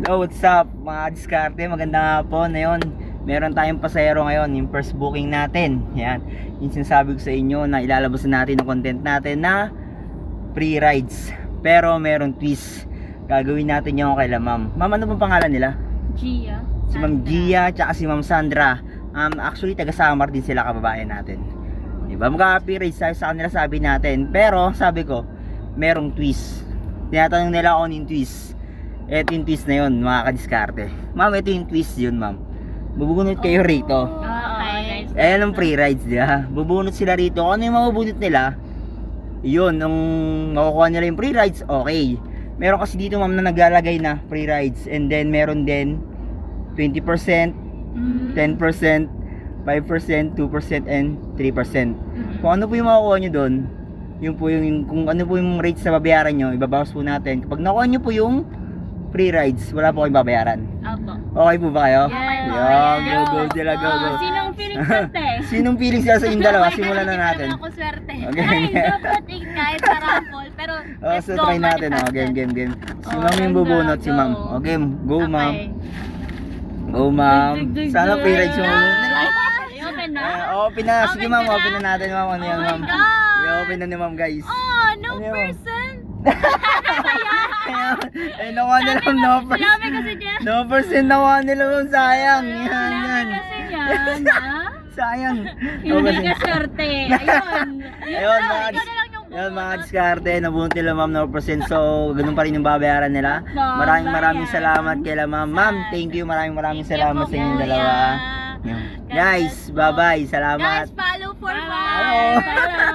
Yo, what's up mga diskarte? Magandang hapon. Ngayon, meron tayong pasahero ngayon, yung first booking natin. Yan, yung sinasabi ko sa inyo na ilalabas na natin ang content natin na free rides. Pero meron twist. Gagawin natin yung kay ma'am. Ma'am, ano bang pangalan nila? Gia. Si Ma'am Gia, tsaka si Ma'am Sandra. Actually, taga Samar din sila, kababayan natin. Diba? Magka-free rides tayo sa kanila, sabi natin. Pero, sabi ko, merong twist. Tinatanong nila ako yung twist. Ito yung twist na yun, mga kadiskarte. Ma'am, ito yung twist yun, ma'am. Bubunot kayo rito. Okay. Ayan ang free rides, diba? Bubunot sila rito. Kung ano yung mabubunot nila, yun, nung makukuha nila yung free rides, okay. Meron kasi dito, ma'am, na naglalagay na free rides. And then, meron din 20%, 10%, 5%, 2%, and 3%. Kung ano po yung makukuha nyo doon, yun po yung, kung ano po yung rates na babayaran nyo, ibabawas po natin. Kapag nakuha nyo po yung free rides, wala po kayong babayaran. Opo. Okay po ba kayo? Yes. Yan, go sila, go. Sinong feeling swerte? Sinong feeling sila sa yung dalawa? Simulan na natin. Ako swerte. Okay. Ay, dapat kahit sa raffle. Pero, let's So go. try natin. Game. Si ma'am yung bubunot, si ma'am. Okay, go ma'am. Go ma'am. Sana free rides yung bubunot nila. Open na? Open na. Sige ma'am, open na natin ma'am. Ano yan ma'am? Oh my God. I-open na ni ma'am guys. Oh, no Ano yun? person. Eh, nakuha nila ma'am, no Sinabi percent. kasi dyan. No percent nakuha nila ma'am, sayang. Yan. Sinabi kasi dyan, ha? Sayang. Hindi ka swerte. Ayun. Ayun, Ikaw mga na lang yung Yan mga bumunot. diskarte, nabunot nila ma'am no percent. So, ganun pa rin yung babayaran nila. Maraming salamat kay ma'am. Ma'am, thank you. Maraming salamat sa inyong dalawa. Yan. Guys, bye-bye. Salamat. Guys, follow for Hello. fun.